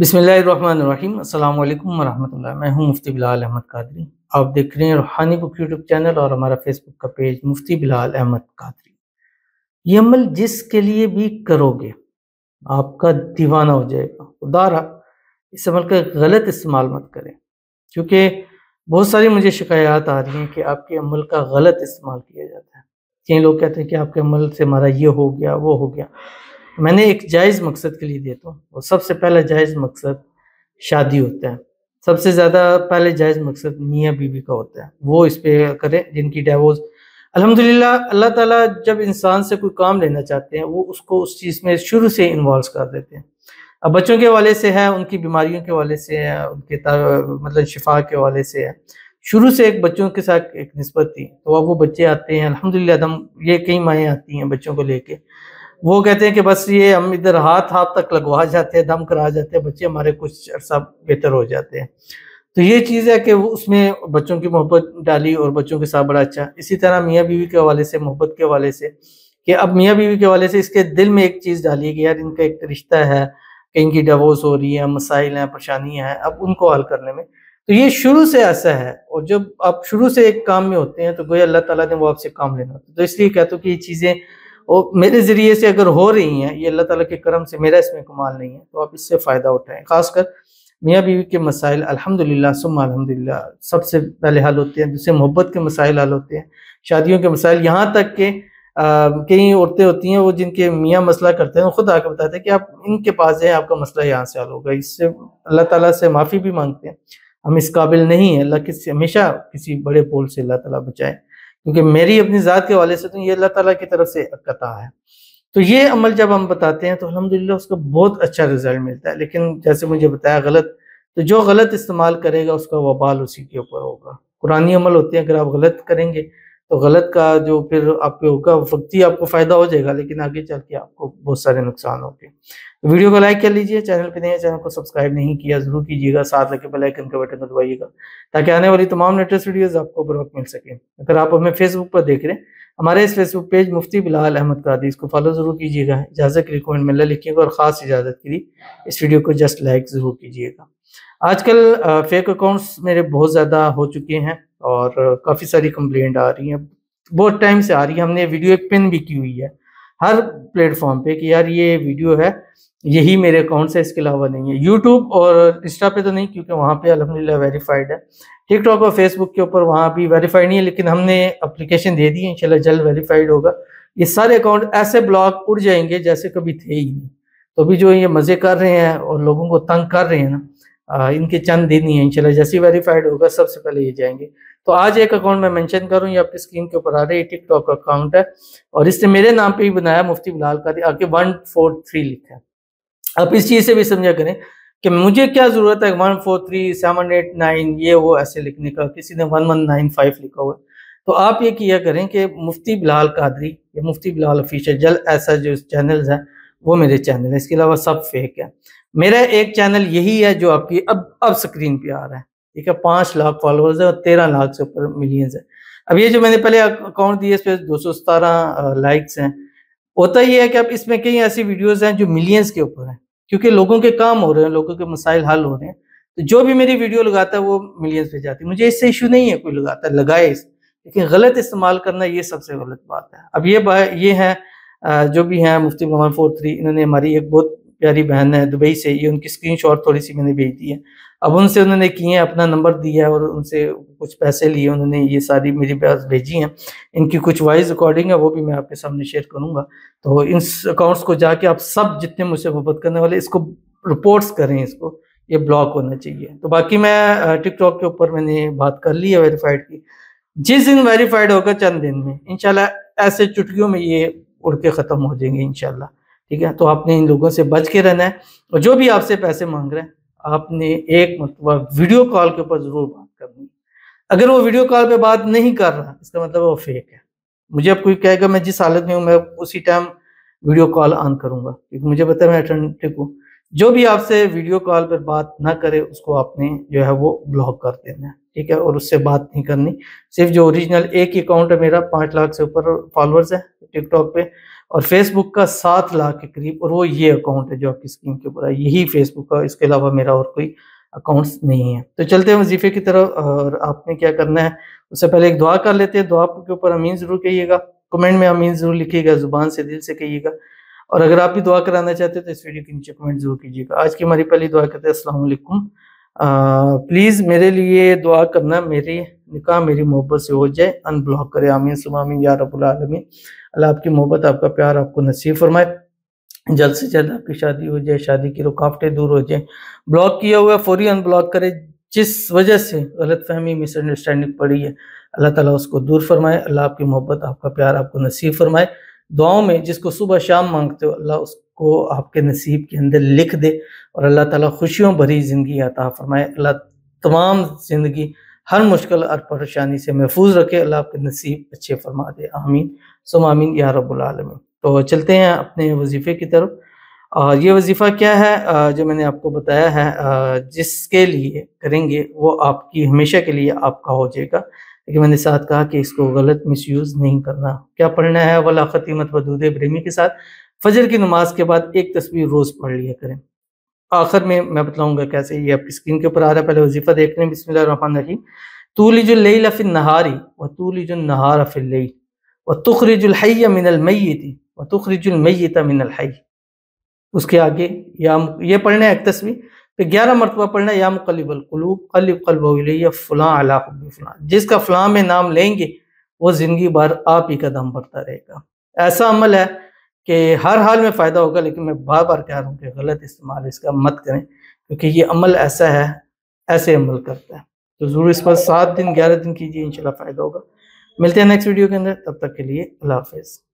बिस्मिल्लाहिर्रहमानिर्रहीम अस्सलाम वालेकुम वरहमतुल्लाह। मैं हूं मुफ्ती बिलाल अहमद कादरी। आप देख रहे हैं रूहानी बुक यूट्यूब चैनल और हमारा फेसबुक का पेज मुफ्ती बिलाल अहमद कादरी। ये अमल जिसके लिए भी करोगे आपका दीवाना हो जाएगा। खुदारा इस अमल का गलत इस्तेमाल मत करें, क्योंकि बहुत सारी मुझे शिकायत आ रही हैं कि आपके अमल का गलत इस्तेमाल किया जाता है। कई लोग कहते हैं कि आपके अमल से हमारा ये हो गया वो हो गया। मैंने एक जायज़ मकसद के लिए देता हूँ, और सबसे पहला जायज़ मकसद शादी होता है। सबसे ज़्यादा पहले जायज़ मकसद मियाँ-बीवी का होता है। वो इस पे करें जिनकी डिवोर्स, अल्हम्दुलिल्लाह अल्लाह ताला जब इंसान से कोई काम लेना चाहते हैं, वो उसको उस चीज़ में शुरू से इन्वॉल्व कर देते हैं। अब बच्चों के हवाले से है, उनकी बीमारियों के हवाले से है, उनके मतलब शिफा के हवाले से है। शुरू से एक बच्चों के साथ एक निस्बत थी, तो अब वो बच्चे आते हैं अल्हम्दुलिल्लाह दम ये कई माएँ आती हैं बच्चों को लेके। वो कहते हैं कि बस ये हम इधर हाथ-हाथ तक लगवा जाते हैं, दम करा जाते हैं, बच्चे हमारे कुछ अरसा बेहतर हो जाते हैं। तो ये चीज़ है कि वो उसमें बच्चों की मोहब्बत डाली और बच्चों के साथ बड़ा अच्छा। इसी तरह मियाँ-बीवी के हवाले से, मोहब्बत के हवाले से, कि अब मियाँ-बीवी के हवाले से इसके दिल में एक चीज़ डाली कि यार इनका एक रिश्ता है, कि इनकी डिवोर्स हो रही है, मसाइल हैं, परेशानियाँ हैं, अब उनको हल करने में। तो ये शुरू से ऐसा है, और जब आप शुरू से एक काम में होते हैं तो गोया अल्लाह ताला ने वो आपसे काम लेना होता है। तो इसलिए कहता हूँ कि ये चीज़ें और मेरे ज़रिए से अगर हो रही हैं, ये अल्लाह ताला के करम से, मेरा इसमें कमाल नहीं है, तो आप इससे फ़ायदा उठाएँ। ख़ासकर मियाँ-बीवी के मसाइल अल्हम्दुलिल्लाह सुम्मा अल्हम्दुलिल्लाह सबसे पहले हल होते हैं, दूसरे मोहब्बत के मसाइल हल होते हैं, शादियों के मसाइल, यहाँ तक कि कई औरतें होती हैं वो जिनके मियाँ मसला करते हैं, वो खुद आके बताते हैं कि आप इनके पास जाएँ, आपका मसला यहाँ से हल होगा। इससे अल्लाह ताला से माफ़ी भी माँगते हैं। हम इस काबिल नहीं हैं, अल्लाह किसी हमेशा किसी बड़े बोल से अल्लाह ताला बचाए। क्योंकि मेरी अपनी ज़ात के हवाले से तो ये अल्लाह ताला की तरफ से कता है। तो ये अमल जब हम बताते हैं तो अल्हम्दुलिल्लाह उसका बहुत अच्छा रिज़ल्ट मिलता है। लेकिन जैसे मुझे बताया गलत, तो जो गलत इस्तेमाल करेगा उसका वबाल उसी के ऊपर होगा। कुरानी अमल होते हैं, अगर आप गलत करेंगे तो गलत का जो फिर आप पे होगा वक़्ती आपको फ़ायदा हो जाएगा, लेकिन आगे चल के आपको बहुत सारे नुकसान होंगे। वीडियो को लाइक कर लीजिए, चैनल पे नए हैं, चैनल को सब्सक्राइब नहीं किया ज़रूर कीजिएगा, साथ लगे बेल आइकन के बटन को दबाइएगा, ताकि आने वाली तमाम लेटेस्ट वीडियोज़ आपको बर वक़्त मिल सकें। अगर आप हमें फेसबुक पर देख रहे हैं, हमारे इस फेसबुक पेज मुफ्ती बिलाल अहमद कादरी, इसको फॉलो ज़रूर कीजिएगा। इजाज़त के लिए कमेंट में ला लिखिएगा, और ख़ास इजाज़त के लिए इस वीडियो को जस्ट लाइक ज़रूर कीजिएगा। आजकल फेक अकाउंट्स मेरे बहुत ज़्यादा हो चुके हैं, और काफ़ी सारी कंप्लेंट आ रही हैं, बहुत टाइम से आ रही है। हमने वीडियो एक पिन भी की हुई है हर प्लेटफ़ॉर्म पे कि यार ये वीडियो है, यही मेरे अकाउंट से, इसके अलावा नहीं है। यूट्यूब और इंस्टा पे तो नहीं, क्योंकि वहाँ पे अल्हम्दुलिल्लाह वेरिफाइड है। टिकटॉक और फेसबुक के ऊपर वहाँ भी वेरीफाइड नहीं है, लेकिन हमने एप्लीकेशन दे दी है, इंशाल्लाह जल्द वेरीफाइड होगा। ये सारे अकाउंट ऐसे ब्लॉक उड़ जाएंगे जैसे कभी थे ही नहीं। तो अभी जो ये मज़े कर रहे हैं और लोगों को तंग कर रहे हैं ना, इनके चंद दिन ही है, इंशाल्लाह जैसे ही वेरीफाइड होगा सबसे पहले ये जाएंगे। तो आज एक अकाउंट मैं मेंशन करूँ, ये आपकी स्क्रीन के ऊपर आ रहा है, ये टिकटॉक का अकाउंट है, और इसने मेरे नाम पे ही बनाया, मुफ्ती बिलाल कादरी, आगे 143 लिखा है। आप इस चीज़ से भी समझा करें कि मुझे क्या ज़रूरत है 143789 ये वो ऐसे लिखने का, किसी ने 1195 लिखा हुआ है। तो आप ये किया करें कि मुफ्ती बिलाल कादरी या मुफ्ती बिलाल ऑफिशियल जल ऐसा जो चैनल्स हैं वो मेरे चैनल है, इसके अलावा सब फेक है। मेरा एक चैनल यही है जो आपकी अब स्क्रीन पे आ रहा है, ठीक है। 5 लाख फॉलोअर्स है और 13 लाख से ऊपर मिलियंस है। अब ये जो मैंने पहले अकाउंट दिए, इस पे 217 लाइक्स हैं। होता ये है कि अब इसमें कई ऐसी वीडियोज़ हैं जो मिलियंस के ऊपर हैं, क्योंकि लोगों के काम हो रहे हैं, लोगों के मसाइल हल हो रहे हैं। तो जो भी मेरी वीडियो लगाता है वो मिलियंस पे जाती है। मुझे इससे इश्यू नहीं है, कोई लगाता है लगाए इस, लेकिन गलत इस्तेमाल करना ये सबसे गलत बात है। अब ये है जो भी हैं मुफ्ती 143, इन्होंने हमारी एक बहुत प्यारी बहन है दुबई से, ये उनकी स्क्रीनशॉट थोड़ी सी मैंने भेज दी है। अब उनसे उन्होंने किए हैं, अपना नंबर दिया है और उनसे कुछ पैसे लिए, उन्होंने ये सारी मेरे पास भेजी हैं। इनकी कुछ वॉइस रिकॉर्डिंग है, वो भी मैं आपके सामने शेयर करूँगा। तो इन अकाउंट्स को जाके आप सब जितने मुझसे मोहब्बत करने वाले, इसको रिपोर्ट्स करें, इसको ये ब्लॉक होना चाहिए। तो बाकी मैं टिकटॉक के ऊपर मैंने बात कर ली है वेरीफाइड की, जिस दिन वेरीफाइड होगा चंद दिन में इंशाल्लाह ऐसे चुटकियों में ये उड़ के ख़त्म हो जाएंगे इंशाल्लाह, ठीक है। तो आपने इन लोगों से बच के रहना है, और जो भी आपसे पैसे मांग रहे हैं आपने एक मतलब वीडियो कॉल के ऊपर ज़रूर बात करनी है। अगर वो वीडियो कॉल पे बात नहीं कर रहा, इसका मतलब वो फेक है। मुझे अब कोई कहेगा मैं जिस हालत में हूँ मैं उसी टाइम वीडियो कॉल ऑन करूँगा, क्योंकि मुझे पता है मैं अटेंटिव हूँ। जो भी आपसे वीडियो कॉल पर बात ना करे उसको आपने जो है वो ब्लॉक कर देना है, ठीक है, और उससे बात नहीं करनी। सिर्फ जो ओरिजिनल एक ही अकाउंट है मेरा, 5 लाख से ऊपर फॉलोअर्स है टिकटॉक पे, और फेसबुक का 7 लाख के करीब, और वो ये अकाउंट है जो आपकी स्क्रीन के ऊपर है, यही फेसबुक का, इसके अलावा मेरा और कोई अकाउंट्स नहीं है। तो चलते हैं वजीफे की तरफ, और आपने क्या करना है, उससे पहले एक दुआ कर लेते हैं। दुआ के ऊपर आमीन ज़रूर कहिएगा, कमेंट में आमीन ज़रूर लिखिएगा, ज़ुबान से दिल से कहिएगा। और अगर आप भी दुआ कराना चाहते हैं तो इस वीडियो के नीचे कमेंट ज़रूर कीजिएगा। आज की हमारी पहली दुआ करते हैं, अस्सलाम वालेकुम। प्लीज़ मेरे लिए दुआ करना, मेरी निकाह मेरी मोहब्बत से हो जाए, अनब्लॉक करे, आमीन सुम्मा आमीन या रब्बुल आलमीन। अल्लाह आपकी मोहब्बत, आपका प्यार आपको नसीब फरमाए, जल्द से जल्द आपकी शादी हो जाए, शादी की रुकावटें दूर हो जाए। ब्लॉक किया हुआ फौरी अनब्लॉक करे, जिस वजह से गलतफहमी मिसअंडरस्टैंडिंग पड़ी है, अल्लाह ताला उसको दूर फरमाए। अल्लाह आपकी मोहब्बत, आपका प्यार आपको नसीब फरमाए। दुआओं में जिसको सुबह शाम मांगते हो, अल्लाह उसको आपके नसीब के अंदर लिख दे, और अल्लाह ताला खुशियों भरी ज़िंदगी अता फरमाए। अल्लाह तमाम ज़िंदगी हर मुश्किल और परेशानी से महफूज रखे, अल्लाह आपके नसीब अच्छे फरमा दे, आमीन सुम्मा आमीन या रब्बुल आलमीन। तो चलते हैं अपने वजीफ़े की तरफ। ये वजीफ़ा क्या है, जो मैंने आपको बताया है, जिसके लिए करेंगे वो आपकी हमेशा के लिए आपका हो जाएगा। लेकिन मैंने साथ कहा कि इसको गलत मिसयूज़ नहीं करना। क्या पढ़ना है, वला ख़तीमत वदूद इब्राहिमी के साथ फजर की नमाज के बाद एक तस्बीह रोज़ पढ़ लिया करें। आखिर में मैं बतलाऊँगा कैसे, ये आपकी स्क्रीन के ऊपर आ रहा है। पहले वजीफ़ा देख लें, बिस्मिल्लाहिर्रहमानिर्रहीम। तूलिजुल लैला फिन नहारी व तूलिजुन नहारा फिल लैल व तुखरिजुल हय्य मिनल मय्यिति व तुखरिजुल मय्यिता मिनल हय्य। उसके आगे या ये पढ़ना है एक तस्वीर, फिर 11 मरतबा पढ़ना है, या मुक़ल्लिबल क़ुलूब क़ल्लिब क़ल्बहु इलैया फ़ुलां अला हुब्बि फ़ुलां। जिसका फ़लाँ में नाम लेंगे वो ज़िंदगी भर आप ही का दम भरता रहेगा। ऐसा अमल है कि हर हाल में फ़ायदा होगा, लेकिन मैं बार-बार कह रहा हूँ कि गलत इस्तेमाल इसका मत करें, क्योंकि ये अमल ऐसा है, ऐसे अमल करता है। तो ज़रूर इस पर 7 दिन 11 दिन कीजिए, इंशाल्लाह फ़ायदा होगा। मिलते हैं नेक्स्ट वीडियो के अंदर, तब तक के लिए अल्लाह हाफ़िज़।